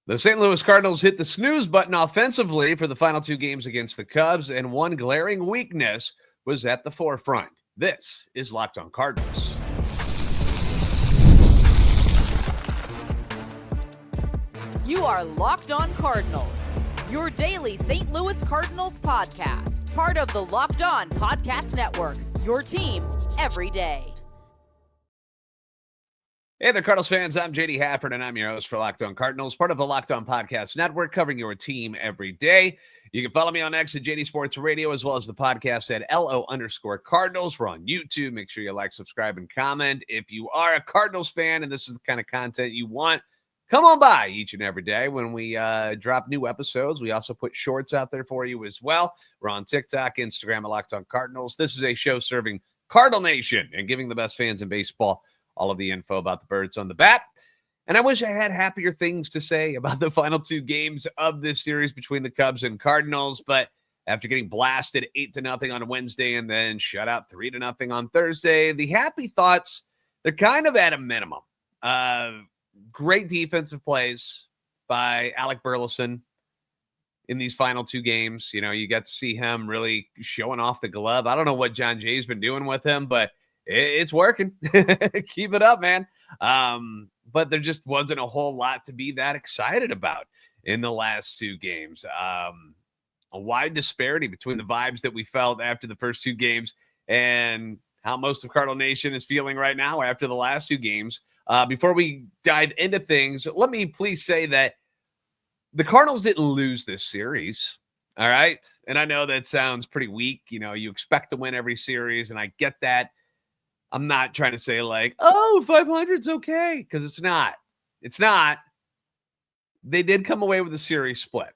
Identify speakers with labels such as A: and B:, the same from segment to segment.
A: The St. Louis Cardinals hit the snooze button offensively for the final two games against the Cubs, and one glaring weakness was at the forefront. This is Locked On Cardinals.
B: You are Locked On Cardinals, your daily St. Louis Cardinals podcast, part of the Locked On Podcast Network, your team every day.
A: Hey there, Cardinals fans. I'm JD Hafford, and I'm your host for Locked On Cardinals, part of the Locked On Podcast Network, covering your team every day. You can follow me on X at JD Sports Radio, as well as the podcast at LO_Cardinals. We're on YouTube. Make sure you like, subscribe, and comment. If you are a Cardinals fan and this is the kind of content you want, come on by each and every day when we drop new episodes. We also put shorts out there for you as well. We're on TikTok, Instagram, at Locked On Cardinals. This is a show serving Cardinal Nation and giving the best fans in baseball all of the info about the birds on the bat. And I wish I had happier things to say about the final two games of this series between the Cubs and Cardinals. But after getting blasted 8-0 on Wednesday and then shut out 3-0 on Thursday, the happy thoughts, they're kind of at a minimum. Great defensive plays by Alec Burleson in these final two games. You know, you got to see him really showing off the glove. I don't know what John Jay's been doing with him, but it's working. Keep it up, man. But there just wasn't a whole lot to be that excited about in the last two games. A wide disparity between the vibes that we felt after the first two games and how most of Cardinal Nation is feeling right now after the last two games. Before we dive into things, let me please say that the Cardinals didn't lose this series. All right. And I know that sounds pretty weak. You know, you expect to win every series, and I get that. I'm not trying to say like, oh, 500's okay, because it's not. It's not. They did come away with a series split,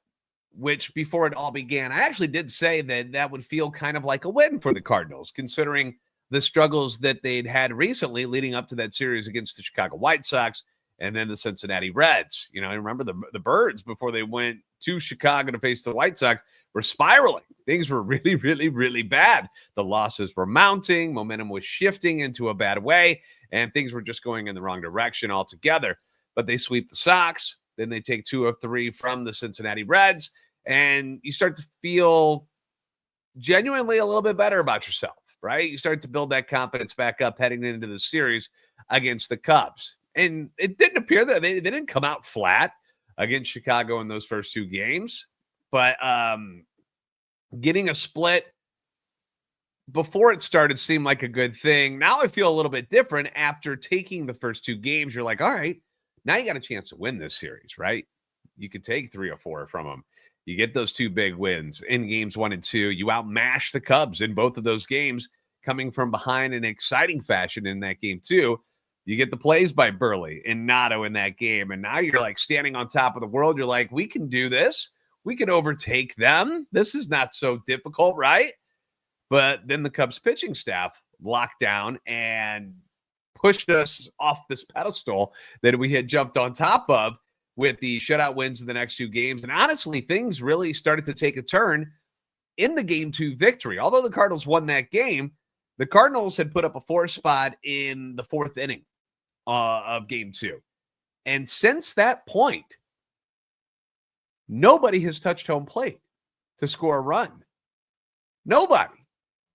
A: which before it all began, I actually did say that that would feel kind of like a win for the Cardinals, considering the struggles that they'd had recently leading up to that series against the Chicago White Sox and then the Cincinnati Reds. You know, I remember the Birds before they went to Chicago to face the White Sox were spiraling. Things were really, really, really bad. The losses were mounting. Momentum was shifting into a bad way, and things were just going in the wrong direction altogether. But they sweep the Sox. Then they take 2 of 3 from the Cincinnati Reds, and you start to feel genuinely a little bit better about yourself, right? You start to build that confidence back up heading into the series against the Cubs. And it didn't appear that they didn't come out flat against Chicago in those first two games. But getting a split before it started seemed like a good thing. Now I feel a little bit different after taking the first two games. You're like, all right, now you got a chance to win this series, right? You could take 3 or 4 from them. You get those 2 big wins in games 1 and 2. You outmash the Cubs in both of those games, coming from behind in exciting fashion in that game too. You get the plays by Burley and Nato in that game. And now you're like standing on top of the world. You're like, we can do this. We can overtake them. This is not so difficult, right? But then the Cubs pitching staff locked down and pushed us off this pedestal that we had jumped on top of with the shutout wins in the next 2 games. And honestly, things really started to take a turn in the Game 2 victory. Although the Cardinals won that game, the Cardinals had put up a 4 spot in the 4th inning of Game 2. And since that point, nobody has touched home plate to score a run. Nobody.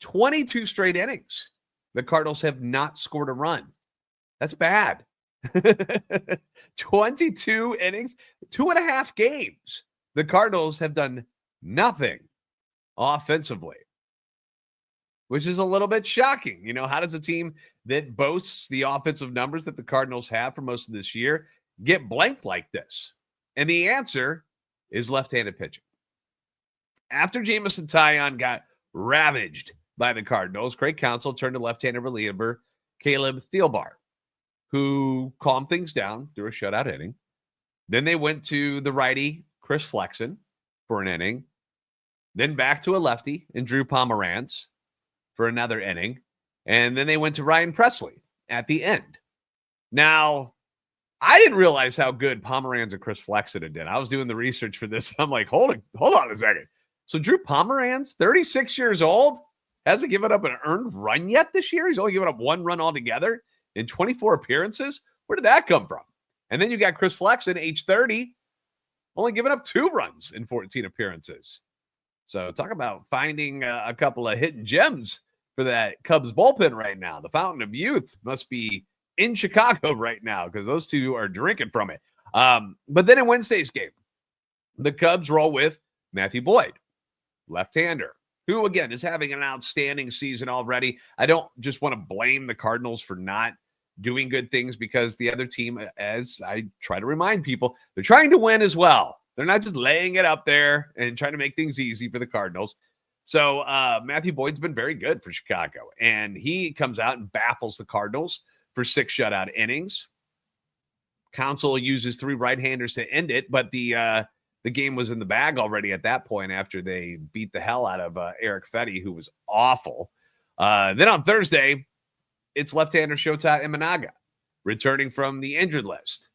A: 22 straight innings. The Cardinals have not scored a run. That's bad. 22 innings, 2.5 games. The Cardinals have done nothing offensively, which is a little bit shocking. You know, how does a team that boasts the offensive numbers that the Cardinals have for most of this year get blanked like this? And the answer is left-handed pitching. After Jameson Taillon got ravaged by the Cardinals, Craig Counsell turned to left-handed reliever Caleb Thielbar, who calmed things down through a shutout inning. Then they went to the righty Chris Flexen for an inning. Then back to a lefty and Drew Pomeranz for another inning. And then they went to Ryan Presley at the end. Now, I didn't realize how good Pomeranz and Chris Flexen did. I was doing the research for this. I'm like, hold on a second. So Drew Pomeranz, 36 years old, hasn't given up an earned run yet this year. He's only given up 1 run altogether in 24 appearances. Where did that come from? And then you got Chris Flexen, age 30, only giving up 2 runs in 14 appearances. So talk about finding a couple of hidden gems for that Cubs bullpen right now. The fountain of youth must be in Chicago right now because those two are drinking from it. But then in Wednesday's game, the Cubs roll with Matthew Boyd, left-hander, who, again, is having an outstanding season already. I don't just want to blame the Cardinals for not doing good things because the other team, as I try to remind people, they're trying to win as well. They're not just laying it up there and trying to make things easy for the Cardinals. So Matthew Boyd's been very good for Chicago, and he comes out and baffles the Cardinals for 6 shutout innings. Counsell uses 3 right-handers to end it, but the game was in the bag already at that point after they beat the hell out of Eric Fetty, who was awful. Then on Thursday, it's left-hander Shota Imanaga returning from the injured list,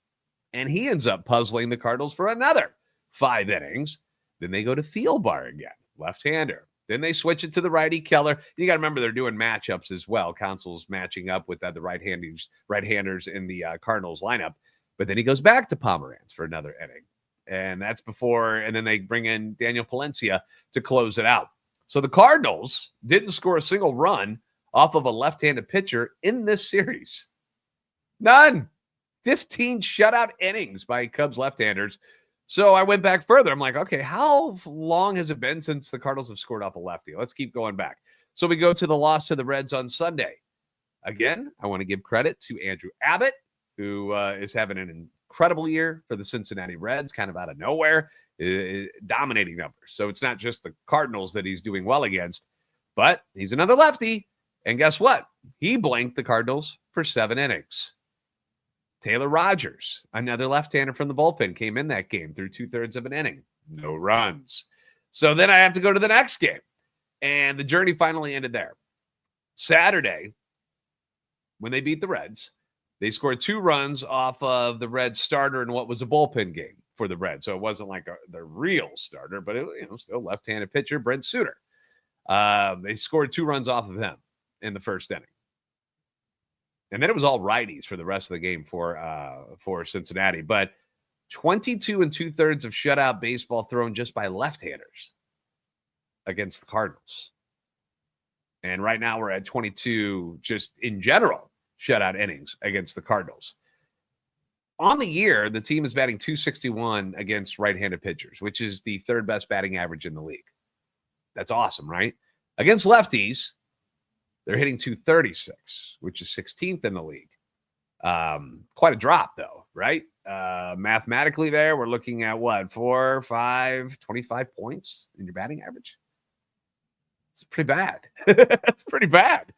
A: and he ends up puzzling the Cardinals for another 5 innings. Then they go to Thielbar again, left-hander. Then they switch it to the righty Keller. You got to remember they're doing matchups as well. Counsell's matching up with the right-handers in the Cardinals lineup. But then he goes back to Pomeranz for another inning. And that's before, and then they bring in Daniel Palencia to close it out. So the Cardinals didn't score a single run off of a left-handed pitcher in this series. None. 15 shutout innings by Cubs left-handers. So I went back further. I'm like, okay, how long has it been since the Cardinals have scored off a lefty? Let's keep going back. So we go to the loss to the Reds on Sunday. Again, I want to give credit to Andrew Abbott, who is having an incredible year for the Cincinnati Reds, kind of out of nowhere, dominating numbers. So it's not just the Cardinals that he's doing well against, but he's another lefty. And guess what? He blanked the Cardinals for 7 innings. Taylor Rogers, another left-hander from the bullpen, came in that game through 2/3 of an inning. No runs. So then I have to go to the next game. And the journey finally ended there. Saturday, when they beat the Reds, they scored 2 runs off of the Reds starter in what was a bullpen game for the Reds. So it wasn't like the real starter, but it, still left-handed pitcher, Brent Suter. They scored 2 runs off of him in the first inning. And then it was all righties for the rest of the game for Cincinnati. But 22 2/3 of shutout baseball thrown just by left-handers against the Cardinals. And right now we're at 22 just in general shutout innings against the Cardinals. On the year, the team is batting .261 against right-handed pitchers, which is the 3rd best batting average in the league. That's awesome, right? Against lefties, they're hitting .236, which is 16th in the league. Quite a drop, though, right? Mathematically there, we're looking at what, 4, 5, 25 points in your batting average? It's pretty bad. It's pretty bad.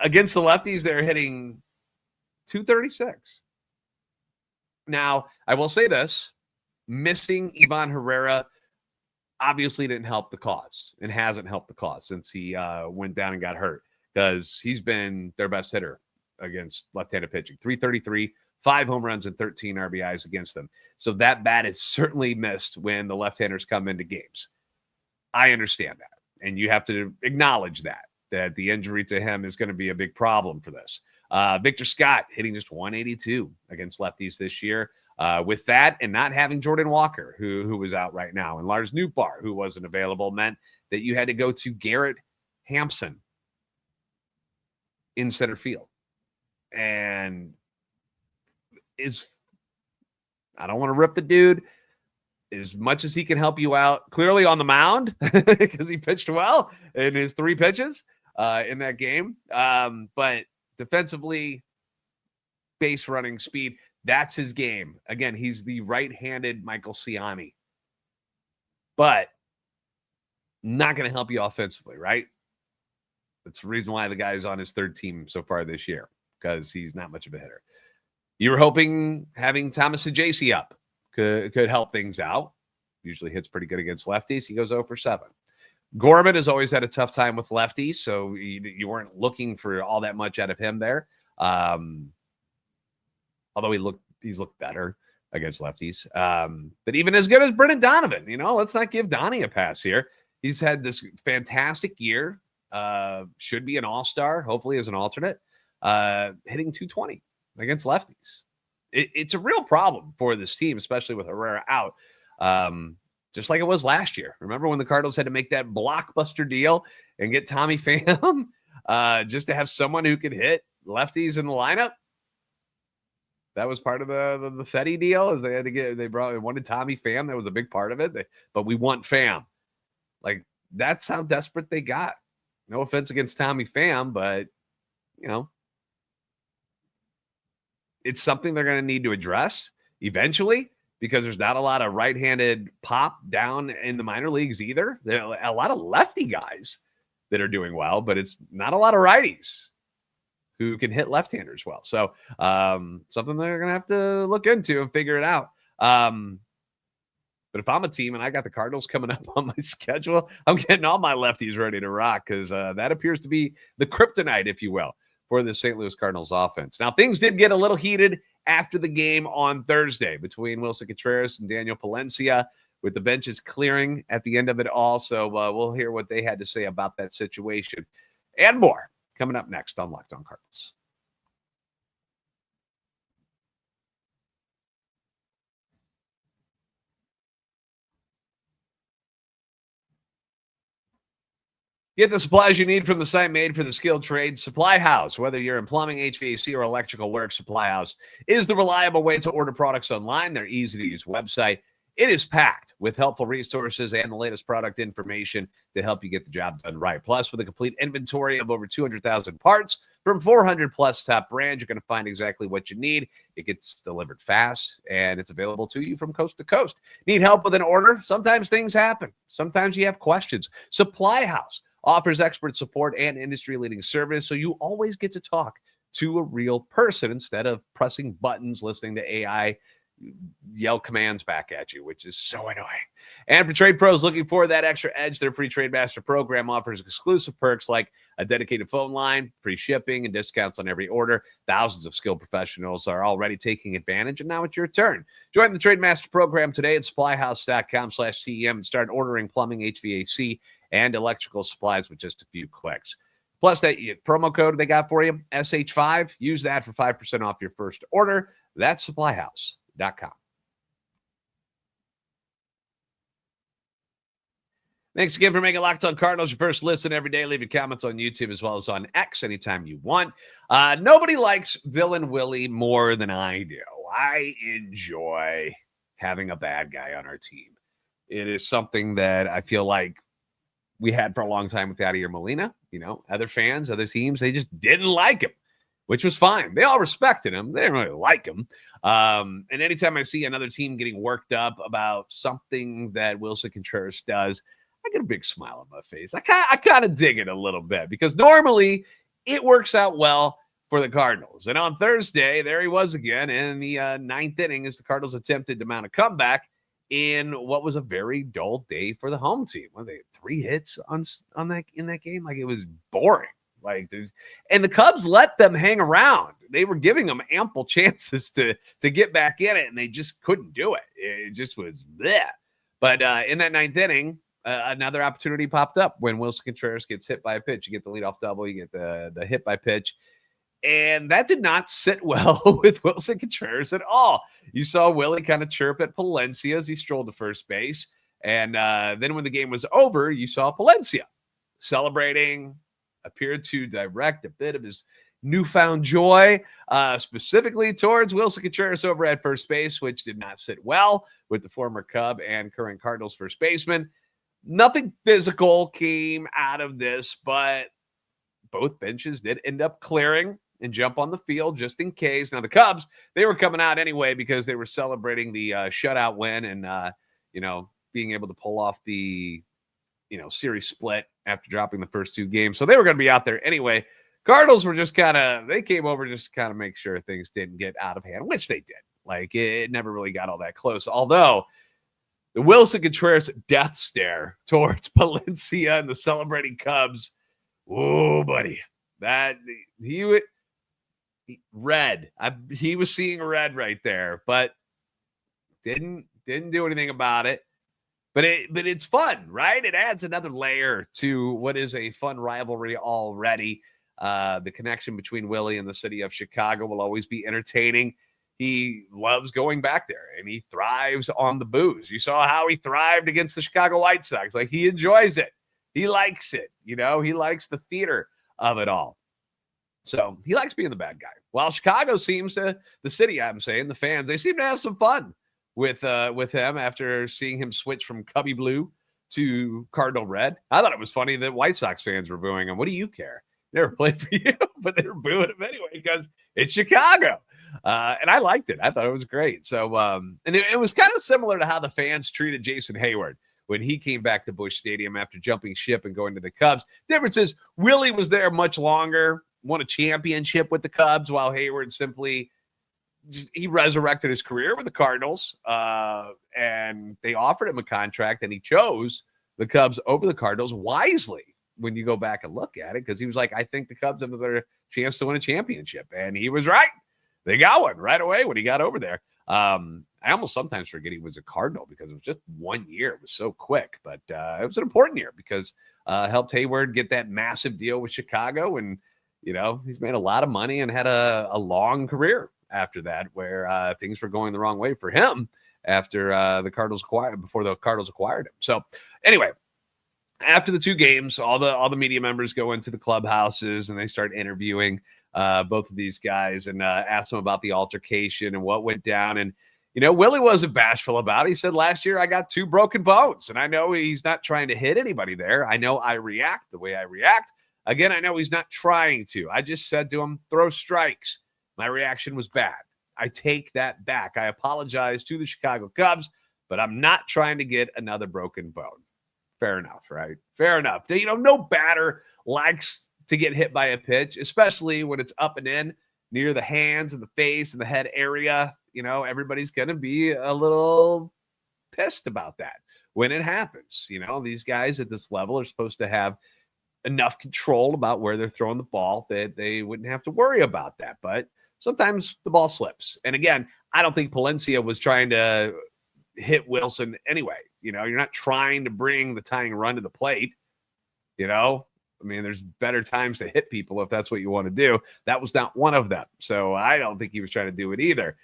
A: Against the lefties, they're hitting .236. Now, I will say this. Missing Ivan Herrera obviously didn't help the cause and hasn't helped the cause since he went down and got hurt, because he's been their best hitter against left-handed pitching. .333, 5 home runs and 13 RBIs against them. So that bat is certainly missed when the left-handers come into games. I understand that. And you have to acknowledge that the injury to him is going to be a big problem for this. Victor Scott hitting just .182 against lefties this year. With that and not having Jordan Walker, who was out right now, and Lars Nootbaar, who wasn't available, meant that you had to go to Garrett Hampson in center field. And I don't want to rip the dude, as much as he can help you out, clearly on the mound, because he pitched well in his 3 pitches in that game. But defensively, base running speed, that's his game. Again, he's the right-handed Michael Ciani. But not going to help you offensively, right? That's the reason why the guy is on his 3rd team so far this year, because he's not much of a hitter. You were hoping having Thomas Ajacey up could help things out. Usually hits pretty good against lefties. He goes 0 for 7. Gorman has always had a tough time with lefties, so you weren't looking for all that much out of him there. Although he's looked better against lefties. But even as good as Brendan Donovan, let's not give Donnie a pass here. He's had this fantastic year. Should be an all-star, hopefully as an alternate, hitting .220 against lefties. It's a real problem for this team, especially with Herrera out. Just like it was last year. Remember when the Cardinals had to make that blockbuster deal and get Tommy Pham just to have someone who could hit lefties in the lineup? That was part of the Fetty deal. Is they wanted Tommy Pham. That was a big part of it. But we want Pham. Like, that's how desperate they got. No offense against Tommy Pham, but it's something they're going to need to address eventually, because there's not a lot of right-handed pop down in the minor leagues either. There are a lot of lefty guys that are doing well, but it's not a lot of righties who can hit left-handers well. So something they're going to have to look into and figure it out. But if I'm a team and I got the Cardinals coming up on my schedule, I'm getting all my lefties ready to rock, because that appears to be the kryptonite, if you will, for the St. Louis Cardinals offense. Now, things did get a little heated after the game on Thursday between Willson Contreras and Daniel Palencia, with the benches clearing at the end of it all. So we'll hear what they had to say about that situation and more coming up next on Locked On Cardinals. Get the supplies you need from the site made for the skilled trades, Supply House. Whether you're in plumbing, HVAC, or electrical work, Supply House is the reliable way to order products online. Their easy-to-use website. It is packed with helpful resources and the latest product information to help you get the job done right. Plus, with a complete inventory of over 200,000 parts from 400-plus top brands, you're going to find exactly what you need. It gets delivered fast, and it's available to you from coast to coast. Need help with an order? Sometimes things happen. Sometimes you have questions. Supply House offers expert support and industry-leading service, so you always get to talk to a real person instead of pressing buttons, listening to AI yell commands back at you, which is so annoying. And for trade pros looking for that extra edge, their free Trade Master program offers exclusive perks like a dedicated phone line, free shipping, and discounts on every order. Thousands of skilled professionals are already taking advantage, and now it's your turn. Join the Trade Master program today at supplyhouse.com/TEM and start ordering plumbing, HVAC, and electrical supplies with just a few clicks. Plus, that promo code they got for you, SH5, use that for 5% off your first order. That's supplyhouse.com. Thanks again for making Locked On Cardinals your first listen every day. Leave your comments on YouTube as well as on X anytime you want. Nobody likes Villain Willie more than I do. I enjoy having a bad guy on our team. It is something that I feel like we had for a long time with Yadier Molina. Other fans, other teams, they just didn't like him, which was fine. They all respected him. They didn't really like him. And anytime I see another team getting worked up about something that Willson Contreras does, I get a big smile on my face. I kind of dig it a little bit, because normally it works out well for the Cardinals. And on Thursday, there he was again in the ninth inning as the Cardinals attempted to mount a comeback in what was a very dull day for the home team. Well, they had 3 hits in that game. Like, it was boring. And the Cubs let them hang around. They were giving them ample chances to get back in it, and they just couldn't do it. It just was bleh. But in that ninth inning, another opportunity popped up when Willson Contreras gets hit by a pitch. You get the leadoff double, you get the hit by pitch. And that did not sit well with Willson Contreras at all. You saw Willie kind of chirp at Palencia as he strolled to first base. And then when the game was over, you saw Palencia celebrating, appeared to direct a bit of his newfound joy, specifically towards Willson Contreras over at first base, which did not sit well with the former Cub and current Cardinals first baseman. Nothing physical came out of this, but both benches did end up clearing and jump on the field just in case. Now, the Cubs, they were coming out anyway because they were celebrating the shutout win and, being able to pull off the, series split after dropping the first 2 games. So they were going to be out there anyway. Cardinals were just they came over just to kind of make sure things didn't get out of hand, which they did. It never really got all that close. Although the Willson Contreras death stare towards Palencia and the celebrating Cubs, oh, buddy, he was seeing red right there, but didn't do anything about it. But it's fun, right? It adds another layer to what is a fun rivalry already. The connection between Willie and the city of Chicago will always be entertaining. he loves going back there, and he thrives on the booze. You saw how he thrived against the Chicago White Sox. Like, he enjoys it. He likes it. He likes the theater of it all. So he likes being the bad guy. While Chicago seems to, the city, I'm saying, the fans, they seem to have some fun with him after seeing him switch from Cubby Blue to Cardinal Red. I thought it was funny that White Sox fans were booing him. What do you care? Never played for you, but they were booing him anyway because it's Chicago. And I liked it. I thought it was great. So, and it was kind of similar to how the fans treated Jason Hayward when he came back to Busch Stadium after jumping ship and going to the Cubs. Difference is Willie was there much longer, won a championship with the Cubs, while Hayward simply he resurrected his career with the Cardinals, and they offered him a contract, and he chose the Cubs over the Cardinals wisely when you go back and look at it, because he was like, I think the Cubs have a better chance to win a championship. And he was right. They got one right away when he got over there. I almost sometimes forget he was a Cardinal because it was just 1 year. It was so quick, but it was an important year because helped Hayward get that massive deal with Chicago. And, he's made a lot of money and had a long career after that, where things were going the wrong way for him after before the Cardinals acquired him. So anyway, after the two games, all the media members go into the clubhouses and they start interviewing both of these guys and ask them about the altercation and what went down. And, Willie wasn't bashful about it. He said, last year I got 2 broken bones, and I know he's not trying to hit anybody there. I know I react the way I react. Again, I know he's not trying to. I just said to him, throw strikes. My reaction was bad. I take that back. I apologize to the Chicago Cubs, but I'm not trying to get another broken bone. Fair enough, right? Fair enough. No batter likes to get hit by a pitch, especially when it's up and in near the hands and the face and the head area. Everybody's going to be a little pissed about that when it happens. These guys at this level are supposed to have enough control about where they're throwing the ball that they wouldn't have to worry about that. But sometimes the ball slips. And again, I don't think Palencia was trying to hit Willson anyway. You're not trying to bring the tying run to the plate. There's better times to hit people if that's what you want to do. That was not one of them. So I don't think he was trying to do it either.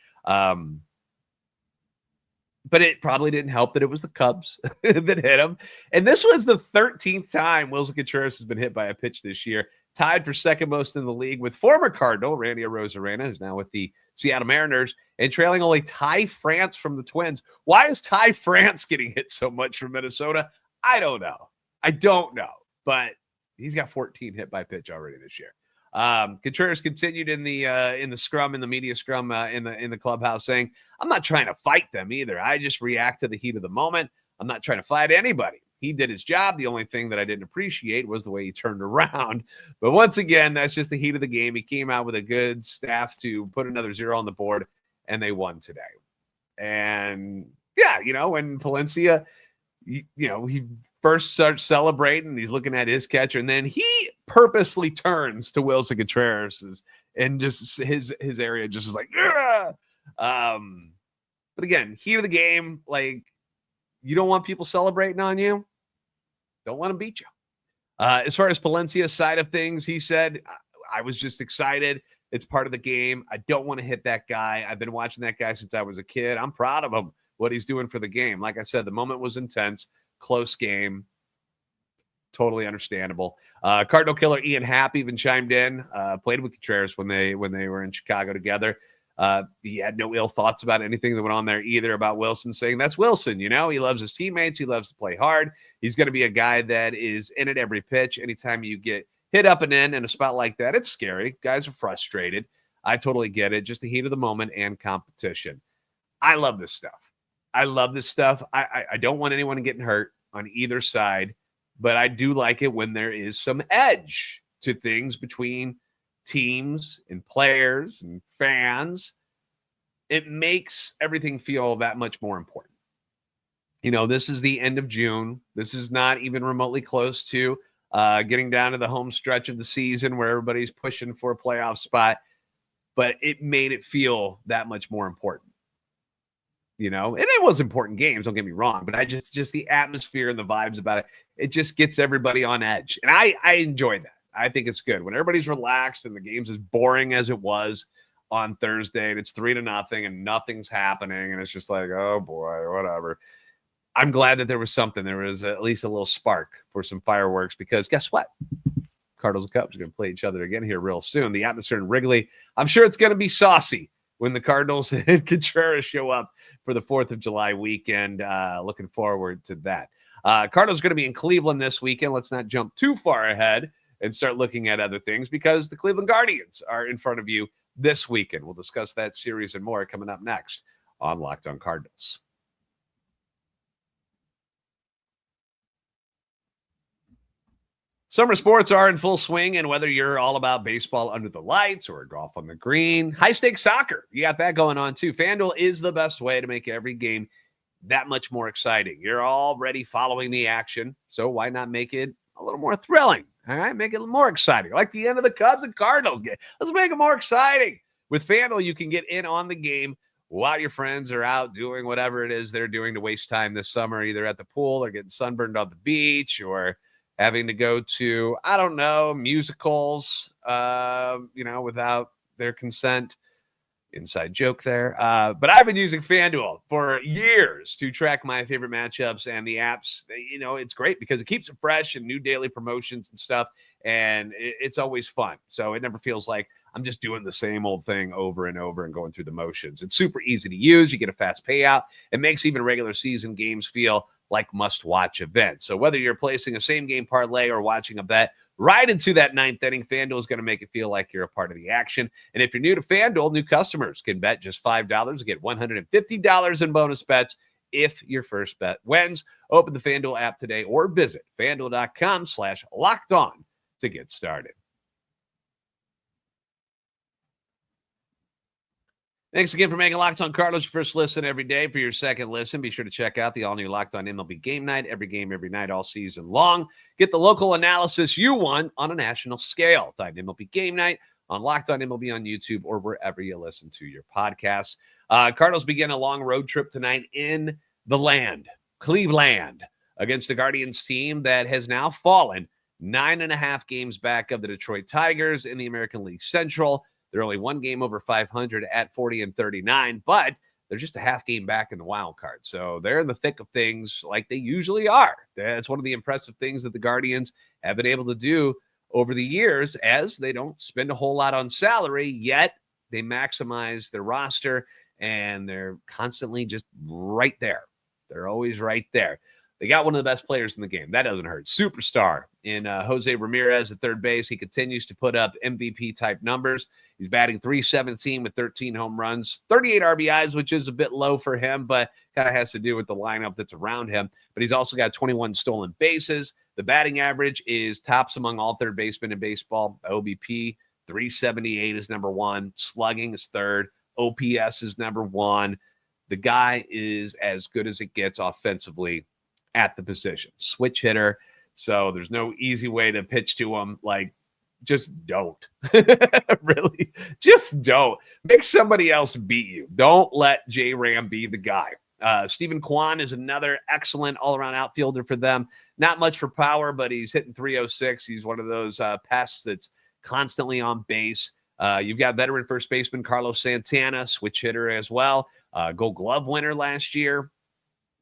A: But it probably didn't help that it was the Cubs that hit him. And this was the 13th time Willson Contreras has been hit by a pitch this year, tied for second most in the league with former Cardinal Randy Arozarena, who's now with the Seattle Mariners, and trailing only Ty France from the Twins. Why is Ty France getting hit so much from Minnesota? I don't know. But he's got 14 hit by pitch already this year. Contreras continued in the scrum, in the media scrum, in the clubhouse, saying, I'm not trying to fight them either. I just react to the heat of the moment. I'm not trying to fight anybody. He did his job. The only thing that I didn't appreciate was the way he turned around. But once again, that's just the heat of the game. He came out with a good staff to put another 0 on the board, and they won today. And yeah, when Palencia, he first starts celebrating, he's looking at his catcher, and then he purposely turns to Willson Contreras and just his area just is like, yeah. But again, heat of the game, like, you don't want people celebrating on you, don't want to beat you. As far as Palencia's side of things, he said, I was just excited. It's part of the game. I don't want to hit that guy. I've been watching that guy since I was a kid. I'm proud of him, what he's doing for the game. Like I said, the moment was intense. Close game. Totally understandable. Cardinal killer Ian Happ even chimed in, played with Contreras when they were in Chicago together. He had no ill thoughts about anything that went on there either about Willson, saying that's Willson. He loves his teammates. He loves to play hard. He's going to be a guy that is in it every pitch. Anytime you get hit up and in a spot like that, it's scary. Guys are frustrated. I totally get it. Just the heat of the moment and competition. I love this stuff. I don't want anyone getting hurt on either side, but I do like it when there is some edge to things between teams and players and fans. It makes everything feel that much more important. This is the end of June. This is not even remotely close to getting down to the home stretch of the season where everybody's pushing for a playoff spot, but it made it feel that much more important. And it was important games, don't get me wrong, but I just the atmosphere and the vibes about it, it just gets everybody on edge. And I enjoy that. I think it's good when everybody's relaxed and the game's as boring as it was. on Thursday, and it's 3-0, and nothing's happening, and it's just like, oh boy, whatever. I'm glad that there was something. There was at least a little spark for some fireworks, because guess what? Cardinals and Cubs are going to play each other again here real soon. The atmosphere in Wrigley, I'm sure it's going to be saucy when the Cardinals and Contreras show up for the 4th of July weekend. Looking forward to that. Cardinals are going to be in Cleveland this weekend. Let's not jump too far ahead and start looking at other things, because the Cleveland Guardians are in front of you this weekend. We'll discuss that series and more coming up next on Locked On Cardinals. Summer sports are in full swing, and whether you're all about baseball under the lights or golf on the green, high-stakes soccer, you got that going on too. FanDuel is the best way to make every game that much more exciting. You're already following the action, so why not make it a little more thrilling? All right, make it more exciting, like the end of the Cubs and Cardinals game. Let's make it more exciting. With FanDuel, you can get in on the game while your friends are out doing whatever it is they're doing to waste time this summer, either at the pool or getting sunburned on the beach or having to go to, I don't know, musicals, without their consent. Inside joke there. But I've been using FanDuel for years to track my favorite matchups, and the apps, it's great because it keeps it fresh and new daily promotions and stuff. And it's always fun. So it never feels like I'm just doing the same old thing over and over and going through the motions. It's super easy to use. You get a fast payout. It makes even regular season games feel like must-watch events. So whether you're placing a same-game parlay or watching a bet right into that ninth inning, FanDuel is going to make it feel like you're a part of the action. And if you're new to FanDuel, new customers can bet just $5 and get $150 in bonus bets if your first bet wins. Open the FanDuel app today or visit FanDuel.com/lockedon to get started. Thanks again for making Locked On Cardinals your first listen every day. For your second listen, be sure to check out the all-new Locked On MLB Game Night. Every game, every night, all season long. Get the local analysis you want on a national scale. Type MLB Game Night on Locked On MLB on YouTube or wherever you listen to your podcasts. Cardinals begin a long road trip tonight in the land, Cleveland, against the Guardians team that has now fallen 9.5 games back of the Detroit Tigers in the American League Central. They're only one game over 500 at 40-39, but they're just a half game back in the wild card. So they're in the thick of things like they usually are. That's one of the impressive things that the Guardians have been able to do over the years, as they don't spend a whole lot on salary, yet they maximize their roster, and they're constantly just right there. They're always right there. They got one of the best players in the game. That doesn't hurt. Superstar in Jose Ramirez at third base. He continues to put up MVP-type numbers. He's batting .317 with 13 home runs, 38 RBIs, which is a bit low for him, but kind of has to do with the lineup that's around him. But he's also got 21 stolen bases. The batting average is tops among all third basemen in baseball. OBP, .378 is number one. Slugging is third. OPS is number one. The guy is as good as it gets offensively at the position. Switch hitter. So there's no easy way to pitch to him. Like, just don't. Really, just don't. Make somebody else beat you. Don't let J-Ram be the guy. Stephen Kwan is another excellent all-around outfielder for them. Not much for power, but he's hitting .306. He's one of those pests that's constantly on base. You've got veteran first baseman Carlos Santana, switch hitter as well. Gold Glove winner last year.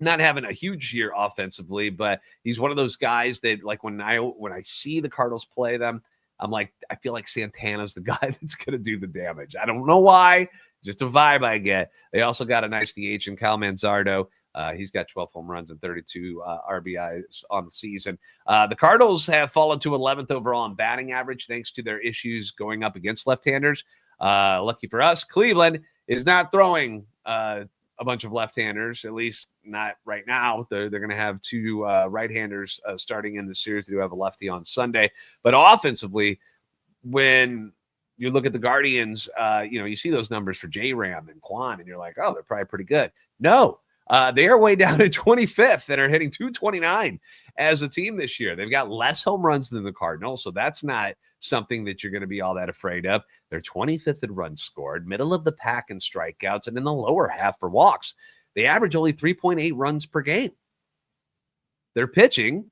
A: Not having a huge year offensively, but he's one of those guys that, like, when I see the Cardinals play them, I'm like, I feel like Santana's the guy that's going to do the damage. I don't know why, just a vibe I get. They also got a nice DH in Kyle Manzardo. He's got 12 home runs and 32 RBIs on the season. The Cardinals have fallen to 11th overall in batting average thanks to their issues going up against left-handers. Lucky for us, Cleveland is not throwing a bunch of left-handers, at least not right now. They're going to have two right-handers starting in the series. They do have a lefty on Sunday. But offensively, when you look at the Guardians, you see those numbers for J-Ram and Kwan, and you're like, oh, they're probably pretty good. No, they are way down at 25th and are hitting .229 as a team this year. They've got less home runs than the Cardinals, so that's not something that you're going to be all that afraid of. They're 25th in runs scored, middle of the pack in strikeouts, and in the lower half for walks. They average only 3.8 runs per game. Their pitching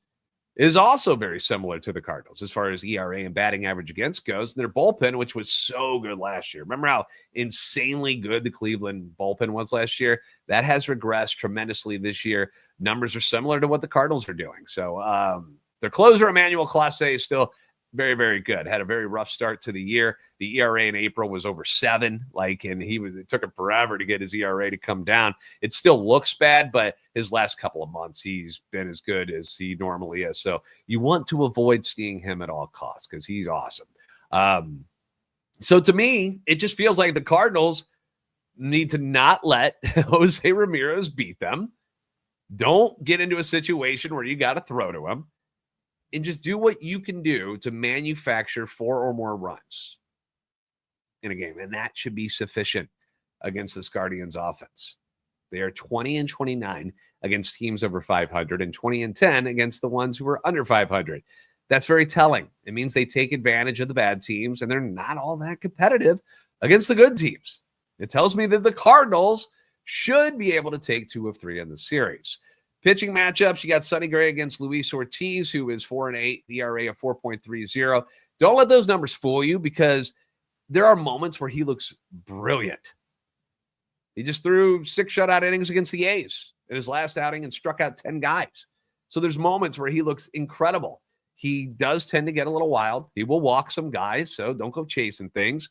A: is also very similar to the Cardinals as far as ERA and batting average against goes. And their bullpen, which was so good last year. Remember how insanely good the Cleveland bullpen was last year? That has regressed tremendously this year. Numbers are similar to what the Cardinals are doing. So their closer, Emmanuel Clase, is still very, very good. Had a very rough start to the year. The ERA in April was over 7. It took him forever to get his ERA to come down. It still looks bad, but his last couple of months, he's been as good as he normally is. So you want to avoid seeing him at all costs because he's awesome. So to me, it just feels like the Cardinals need to not let Jose Ramirez beat them. Don't get into a situation where you got to throw to him. And just do what you can do to manufacture 4 or more runs in a game. And that should be sufficient against this Guardians offense. They are 20-29 against teams over 500 and 20-10 against the ones who are under 500. That's very telling. It means they take advantage of the bad teams and they're not all that competitive against the good teams. It tells me that the Cardinals should be able to take 2 of 3 in the series. Pitching matchups, you got Sonny Gray against Luis Ortiz, who is 4-8, ERA of 4.30. Don't let those numbers fool you because there are moments where he looks brilliant. He just threw 6 shutout innings against the A's in his last outing and struck out 10 guys. So there's moments where he looks incredible. He does tend to get a little wild. He will walk some guys, so don't go chasing things.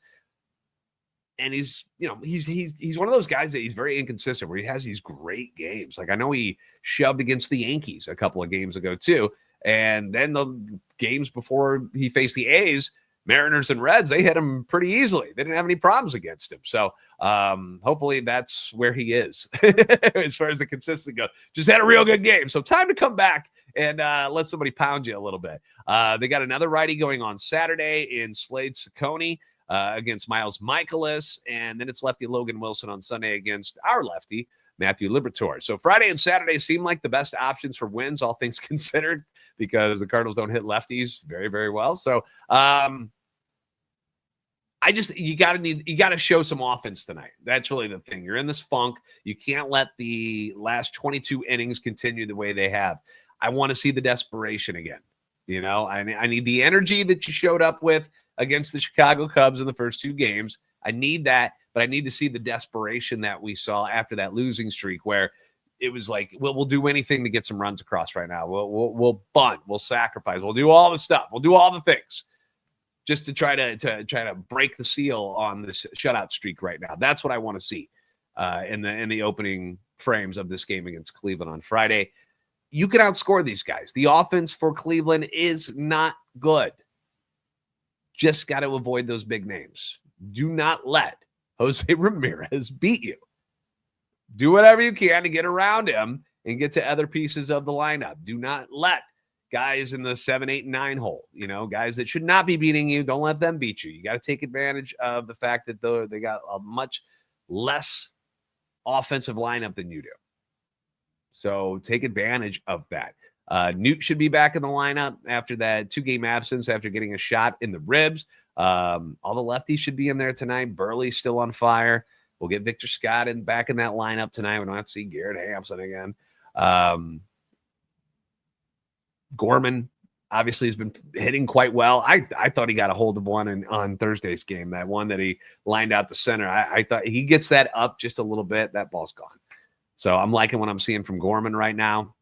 A: And he's one of those guys that he's very inconsistent where he has these great games. Like I know he shoved against the Yankees a couple of games ago too. And then the games before he faced the A's, Mariners and Reds, they hit him pretty easily. They didn't have any problems against him. So hopefully that's where he is as far as the consistency goes. Just had a real good game. So time to come back and let somebody pound you a little bit. They got another righty going on Saturday in Slade Ciccone against Miles Michaelis, and then it's lefty Logan Wilson on Sunday against our lefty, Matthew Liberatore. So Friday and Saturday seem like the best options for wins, all things considered, because the Cardinals don't hit lefties very, very well. So you got to show some offense tonight. That's really the thing. You're in this funk. You can't let the last 22 innings continue the way they have. I want to see the desperation again. You know, I need the energy that you showed up with against the Chicago Cubs in the first 2 games. I need that, but I need to see the desperation that we saw after that losing streak where it was like, we'll do anything to get some runs across right now. We'll bunt, we'll sacrifice, we'll do all the stuff, we'll do all the things just to try to break the seal on this shutout streak right now. That's what I want to see in the opening frames of this game against Cleveland on Friday. You can outscore these guys. The offense for Cleveland is not good. Just got to avoid those big names. Do not let Jose Ramirez beat you. Do whatever you can to get around him and get to other pieces of the lineup. Do not let guys in the 7, 8, and 9 hole, guys that should not be beating you, don't let them beat you. You got to take advantage of the fact that they got a much less offensive lineup than you do. So take advantage of that. Newt should be back in the lineup after that 2-game absence after getting a shot in the ribs. All the lefties should be in there tonight. Burley's still on fire. We'll get Victor Scott back in that lineup tonight. We don't have to see Garrett Hampson again. Gorman obviously has been hitting quite well. I thought he got a hold of one on Thursday's game, that one that he lined out the center. I thought he gets that up just a little bit. That ball's gone. So I'm liking what I'm seeing from Gorman right now.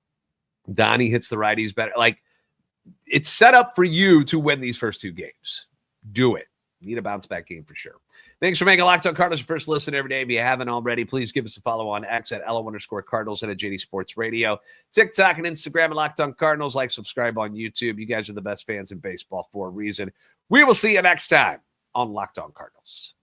A: Donnie hits the righties better. Like, it's set up for you to win these first 2 games. Do it. Need a bounce back game for sure. Thanks for making Locked On Cardinals your first listen every day. If you haven't already, please give us a follow on X at @LO_Cardinals and at JD Sports Radio, TikTok and Instagram at Locked On Cardinals. Like, subscribe on YouTube. You guys are the best fans in baseball for a reason. We will see you next time on Locked On Cardinals.